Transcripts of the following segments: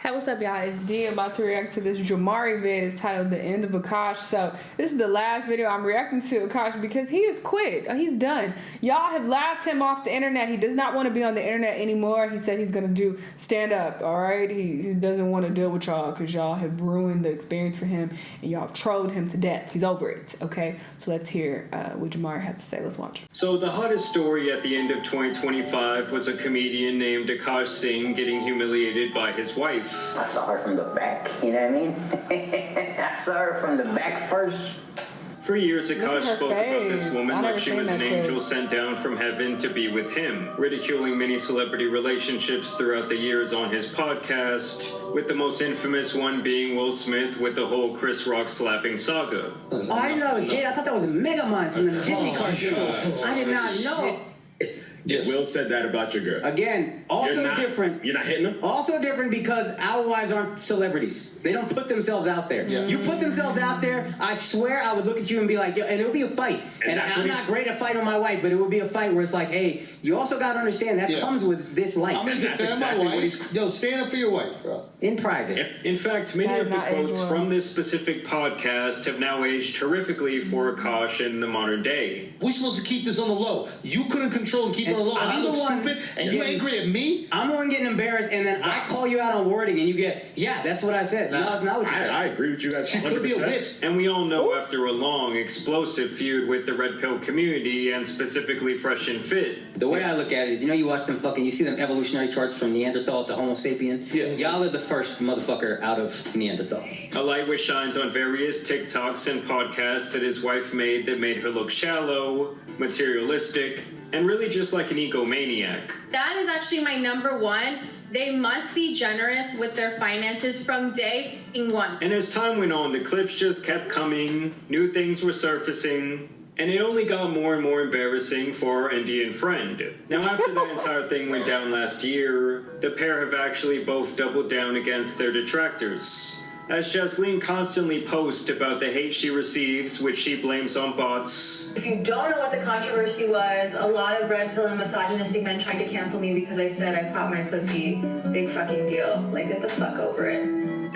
Hey, what's up, y'all? It's D. I'm about to react to this Jamari vid. It's titled The End of Akaash. So this is the last video I'm reacting to Akaash because he has quit. He's done. Y'all have laughed him off the internet. He does not want to be on the internet anymore. He said he's going to do stand-up, all right? He doesn't want to deal with y'all because y'all have ruined the experience for him and y'all have trolled him to death. He's over it, okay? So let's hear what Jamari has to say. Let's watch. So the hottest story at the end of 2025 was a comedian named Akaash Singh getting humiliated by his wife. I saw her from the back, you know what I mean? I saw her from the back first. For years, Akaash spoke about this woman like she was an angel clip. sent down from heaven to be with him, ridiculing many celebrity relationships throughout the years on his podcast, with the most infamous one being Will Smith with the whole Chris Rock slapping saga. Oh, I didn't know that was Jade. I thought that was Megamind from the Disney cartoon. I did not know. Yes. Will said that about your girl. Again, also different. You're not hitting them? Also different because our wives aren't celebrities. They don't put themselves out there. Yeah. You put themselves out there, I swear I would look at you and be like, yo, and it would be a fight. And I'm not great at fighting my wife, but it would be a fight where it's like, hey, you also got to understand that comes with this life. I'm going to defend my wife. Yo, stand up for your wife, bro. In private. In fact, many of the quotes from this specific podcast have now aged horrifically for Akaash in the modern day. We're supposed to keep this on the low. You couldn't control and keep it on the low. And I look stupid, and you angry at me? I'm the one getting embarrassed, and then I call you out on wording, and you get, yeah, that's what I said. No, that's not what you said. I agree with you guys. She could be a bitch. And we all know after a long, explosive feud with the Red Pill community, and specifically Fresh and Fit. The way I look at it is, you know, you watch them you see them evolutionary charts from Neanderthal to Homo sapien? Yeah. Y'all are the first motherfucker out of Neanderthal. A light was shined on various TikToks and podcasts that his wife made that made her look shallow, materialistic, and really just like an egomaniac. That is actually my number one. They must be generous with their finances from day one. And as time went on, the clips just kept coming, new things were surfacing, and it only got more and more embarrassing for our Indian friend. Now, after that entire thing went down last year, the pair have actually both doubled down against their detractors, as Jasleen constantly posts about the hate she receives, which she blames on bots. If you don't know what the controversy was, a lot of red pill and misogynistic men tried to cancel me because I said I popped my pussy. Big fucking deal. Like, get the fuck over it.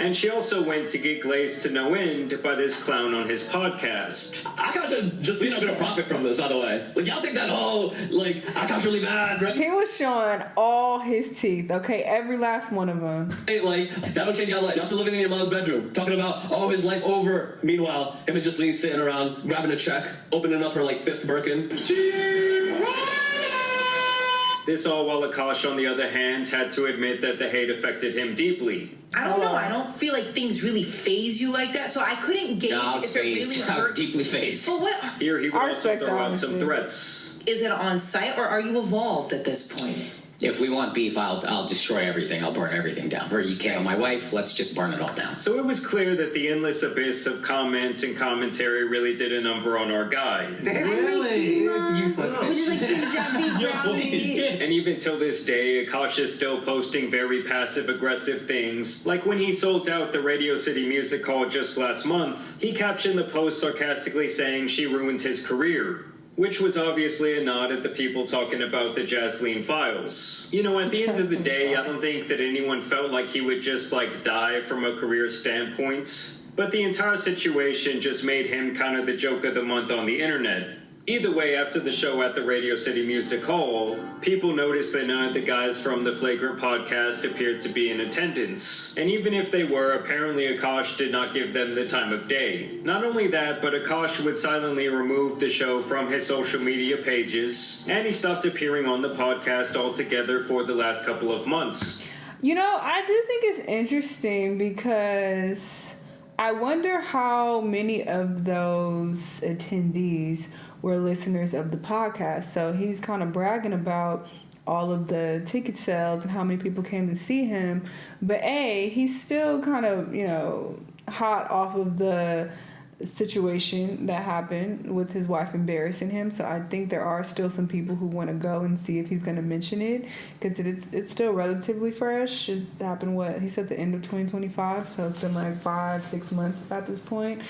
And she also went to get glazed to no end by this clown on his podcast. Akaash and Justine are gonna profit from this, by the way. Like, y'all think that, Akaash really bad, right? He was showing all his teeth, okay? Every last one of them. Hey, like, that'll change your life. Y'all still living in your mom's bedroom, talking about, his life over. Meanwhile, him and Justine sitting around, grabbing a check, opening up her, fifth Birkin. This all while Akaash, on the other hand, had to admit that the hate affected him deeply. I don't know. I don't feel like things really phase you like that, so I couldn't gauge if it really hurt. I was deeply phased. But what? Here he would also throw out some threats. Is it on site, or are you evolved at this point? If we want beef, I'll destroy everything. I'll burn everything down. Or you kill my wife, let's just burn it all down. So it was clear that the endless abyss of comments and commentary really did a number on our guy. Really? This useless bitch. Which is like Punjabi brownie. And even till this day, Akaash is still posting very passive-aggressive things. Like when he sold out the Radio City Music Hall just last month, he captioned the post sarcastically saying she ruined his career, which was obviously a nod at the people talking about the Jasleen files. You know, at the end of the day, I don't think that anyone felt like he would just, die from a career standpoint. But the entire situation just made him kind of the joke of the month on the internet. Either way, after the show at the Radio City Music Hall, people noticed that none of the guys from the Flagrant podcast appeared to be in attendance. And even if they were, apparently Akaash did not give them the time of day. Not only that, but Akaash would silently remove the show from his social media pages, and he stopped appearing on the podcast altogether for the last couple of months. You know, I do think it's interesting because I wonder how many of those attendees were listeners of the podcast. So he's kind of bragging about all of the ticket sales and how many people came to see him. But he's still kind of, hot off of the situation that happened with his wife embarrassing him. So I think there are still some people who want to go and see if he's going to mention it, because it's still relatively fresh. It's happened, he said the end of 2025, so it's been 5-6 months at this point.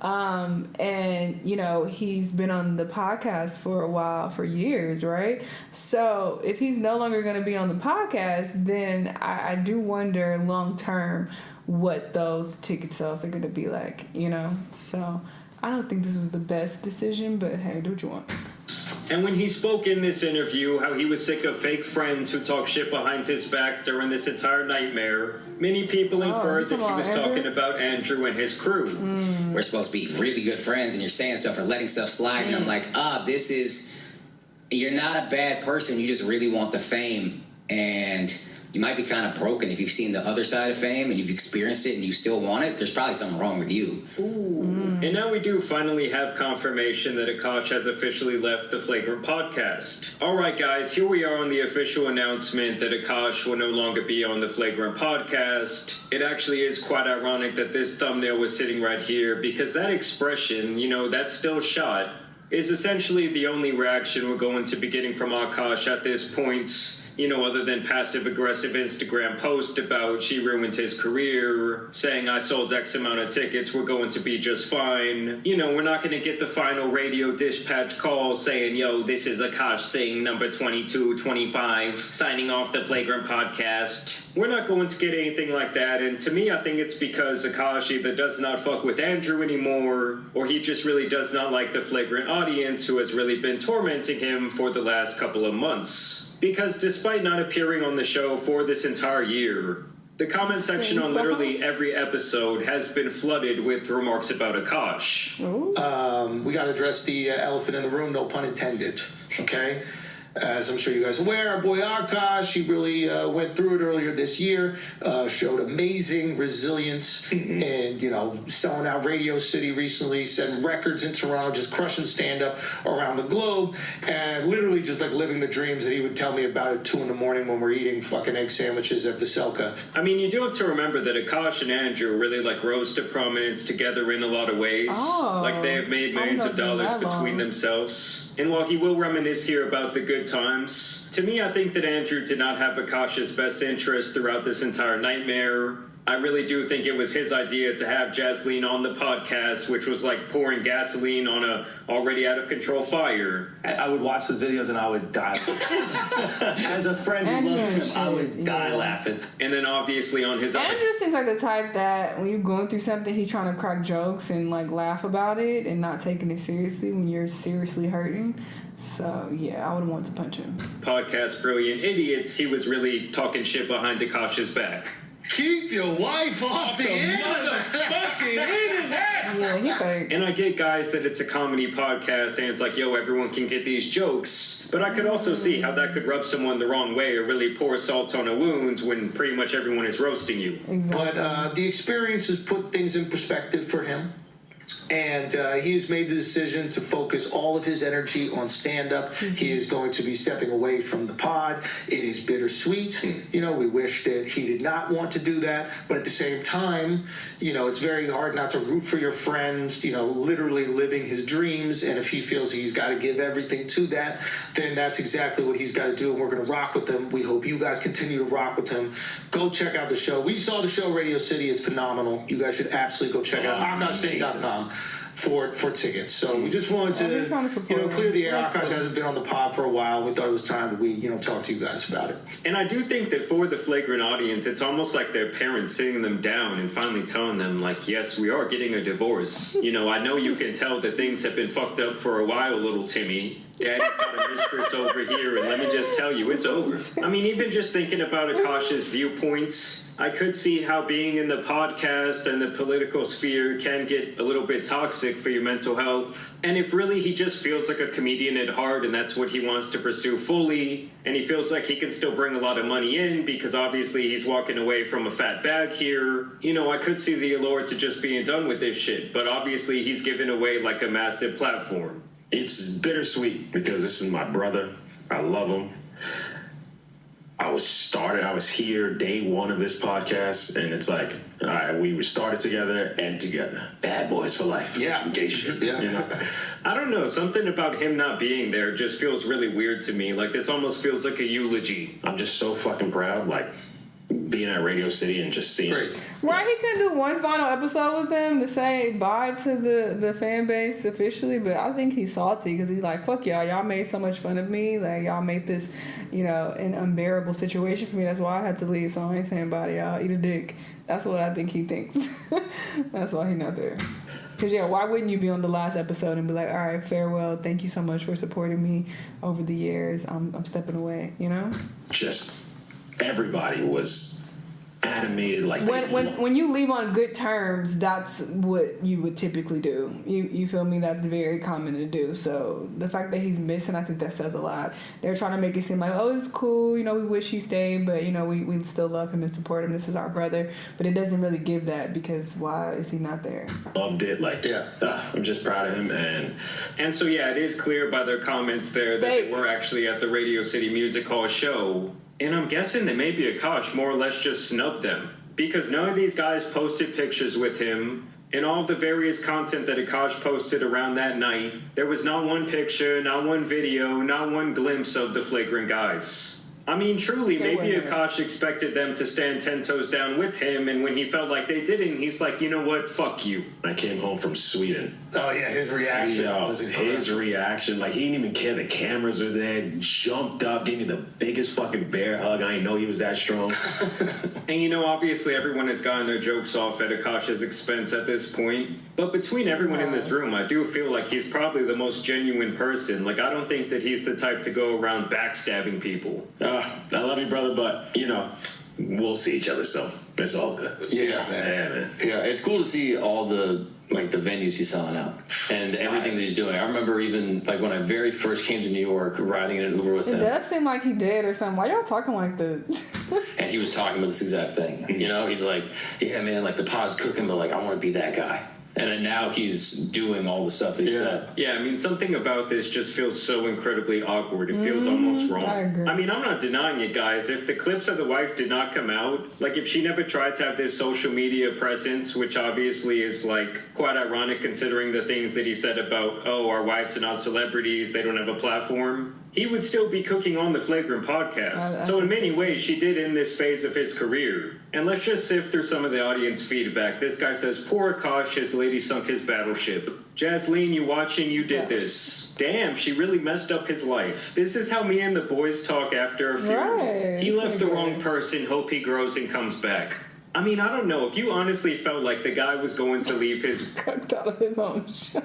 And, you know, he's been on the podcast for a while, for years, right? So if he's no longer going to be on the podcast, then I do wonder long term what those ticket sales are going to be like, you know? So I don't think this was the best decision, but hey, do what you want. And when he spoke in this interview how he was sick of fake friends who talk shit behind his back during this entire nightmare, many people inferred that he was talking about Andrew and his crew. We're supposed to be really good friends and you're saying stuff or letting stuff slide. And I'm like, you're not a bad person. You just really want the fame. And you might be kind of broken if you've seen the other side of fame and you've experienced it and you still want it. There's probably something wrong with you. And now we do finally have confirmation that Akaash has officially left the Flagrant podcast. All right, guys, here we are on the official announcement that Akaash will no longer be on the Flagrant podcast. It actually is quite ironic that this thumbnail was sitting right here because that expression, you know, that still shot, is essentially the only reaction we're going to be getting from Akaash at this point. You know, other than passive-aggressive Instagram post about she ruined his career, saying I sold X amount of tickets, we're going to be just fine. You know, we're not going to get the final radio dispatch call saying, yo, this is Akaash Singh, number 2225, signing off the Flagrant podcast. We're not going to get anything like that, and to me, I think it's because Akaash either does not fuck with Andrew anymore, or he just really does not like the Flagrant audience who has really been tormenting him for the last couple of months. Because despite not appearing on the show for this entire year, the comment section on literally every episode has been flooded with remarks about Akaash. We got to address the elephant in the room, no pun intended, okay? As I'm sure you guys are aware, our boy Akaash, he really went through it earlier this year, showed amazing resilience and, you know, selling out Radio City recently, setting records in Toronto, just crushing stand-up around the globe, and literally just like living the dreams that he would tell me about at 2 a.m. when we're eating fucking egg sandwiches at Veselka. I mean, you do have to remember that Akaash and Andrew really like rose to prominence together in a lot of ways. Like they have made millions of dollars between themselves. And while he will reminisce here about the good times, to me, I think that Andrew did not have Akaash's best interest throughout this entire nightmare. I really do think it was his idea to have Jasleen on the podcast, which was like pouring gasoline on a already out of control fire. I would watch the videos and I would die. As a friend who loves him, I would die laughing. And then obviously on his Andrew seems like the type that when you're going through something, he's trying to crack jokes and like laugh about it and not taking it seriously when you're seriously hurting. So yeah, I would want to punch him. Podcast Brilliant Idiots, he was really talking shit behind Akash's back. Keep your wife off the motherfucking internet! Yeah, he fake. And I get, guys, that it's a comedy podcast and it's like, yo, everyone can get these jokes. But I could also see how that could rub someone the wrong way or really pour salt on a wound when pretty much everyone is roasting you. Exactly. But the experience has put things in perspective for him. And he has made the decision to focus all of his energy on stand-up. He is going to be stepping away from the pod. It is bittersweet. You know, we wish that he did not want to do that. But at the same time, you know, it's very hard not to root for your friend, you know, literally living his dreams. And if he feels he's got to give everything to that, then that's exactly what he's got to do. And we're going to rock with him. We hope you guys continue to rock with him. Go check out the show. We saw the show Radio City. It's phenomenal. You guys should absolutely go check it out. AkaashSing.com. For tickets. So we just wanted to, clear the air. Akaash hasn't been on the pod for a while. We thought it was time that we, talk to you guys about it. And I do think that for the Flagrant audience, it's almost like their parents sitting them down and finally telling them, like, yes, we are getting a divorce. I know you can tell that things have been fucked up for a while, little Timmy. Daddy's got a mistress over here, and let me just tell you, it's over. I mean, even just thinking about Akaash's viewpoints, I could see how being in the podcast and the political sphere can get a little bit toxic for your mental health. And if really he just feels like a comedian at heart and that's what he wants to pursue fully, and he feels like he can still bring a lot of money in because obviously he's walking away from a fat bag here, I could see the allure to just being done with this shit. But obviously he's giving away like a massive platform. It's bittersweet because this is my brother. I love him. I was here day one of this podcast, and it's like, all right, we started together and together. Bad boys for life. Yeah. Some gay shit. Yeah. I don't know. Something about him not being there just feels really weird to me. Like, this almost feels like a eulogy. I'm just so fucking proud. Like, being at Radio City and just seeing. Crazy. Right, he couldn't do one final episode with them to say bye to the fan base officially, but I think he's salty because he's like, fuck y'all made so much fun of me, like y'all made this, an unbearable situation for me, that's why I had to leave, so I ain't saying bye to y'all, eat a dick. That's what I think he thinks. That's why he's not there. Because, why wouldn't you be on the last episode and be like, all right, farewell, thank you so much for supporting me over the years, I'm stepping away, Just everybody was animated like when you leave on good terms, that's what you would typically do. You feel me? That's very common to do. So the fact that he's missing, I think that says a lot. They're trying to make it seem like, oh, it's cool, we wish he stayed, but we still love him and support him, this is our brother, but it doesn't really give that, because why is he not there? Loved it, I'm just proud of him. And so it is clear by their comments there that they were actually at the Radio City Music Hall show. And I'm guessing that maybe Akaash more or less just snubbed them, because none of these guys posted pictures with him. In all of the various content that Akaash posted around that night, there was not one picture, not one video, not one glimpse of the flagrant guys. I mean, truly, maybe Akaash expected them to stand 10 toes down with him, and when he felt like they didn't, he's like, you know what, fuck you. I came home from Sweden. Oh, yeah, his reaction. His reaction, like, he didn't even care the cameras are there, jumped up, gave me the biggest fucking bear hug. I didn't know he was that strong. And, obviously everyone has gotten their jokes off at Akaash's expense at this point. But between everyone in this room, I do feel like he's probably the most genuine person. Like, I don't think that he's the type to go around backstabbing people. I love you, brother, but, we'll see each other, so it's all good. Yeah, man. Yeah, it's cool to see all the venues he's selling out and everything that he's doing. I remember even, when I very first came to New York, riding in an Uber with him. It does seem like he did or something. Why y'all talking like this? And he was talking about this exact thing. He's like, yeah, man, the pod's cooking, but, I want to be that guy. And then now he's doing all the stuff he said. Yeah, I mean, something about this just feels so incredibly awkward. It feels almost wrong. I agree. I mean, I'm not denying it, guys. If the clips of the wife did not come out, if she never tried to have this social media presence, which obviously is, quite ironic considering the things that he said about, oh, our wives are not celebrities, they don't have a platform, he would still be cooking on the Flagrant podcast. So in many ways, she did end this phase of his career. And let's just sift through some of the audience feedback. This guy says, poor Akaash, his lady sunk his battleship. Jasleen, you watching, you did this. Damn, she really messed up his life. This is how me and the boys talk after a funeral. Right. He left the wrong person, hope he grows and comes back. I mean, I don't know. If you honestly felt like the guy was going to leave his... Cooked out of his own show.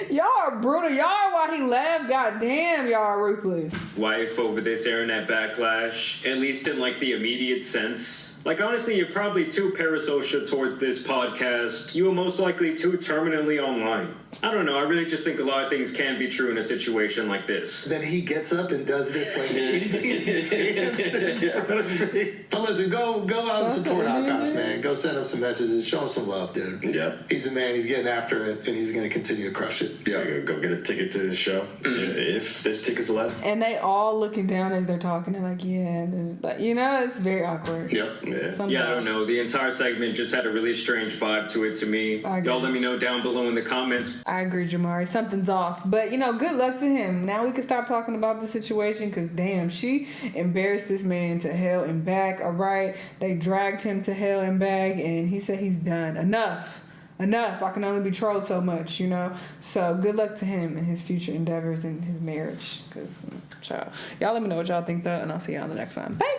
Y'all are brutal. Y'all are why he left. Goddamn, y'all are ruthless. Wife over this internet backlash, at least in the immediate sense. Honestly, you're probably too parasocial towards this podcast. You are most likely too terminally online. I don't know. I really just think a lot of things can be true in a situation like this. Then he gets up and does this But listen, go out and support Akaash, man. Go send him some messages. Show him some love, dude. Yeah. He's the man. He's getting after it, and he's going to continue to crush it. Yeah, go get a ticket to the show. If there's tickets left. And they all looking down as they're talking. They're like, yeah. It's very awkward. Yep. Yeah, I don't know. The entire segment just had a really strange vibe to it to me. Y'all let me know down below in the comments. I agree, Jamari. Something's off. But, good luck to him. Now we can stop talking about the situation because, damn, she embarrassed this man to hell and back. All right. They dragged him to hell and back, and he said he's done. Enough. I can only be trolled so much, So good luck to him and his future endeavors and his marriage. Because, y'all let me know what y'all think, though, and I'll see y'all on the next time. Bye.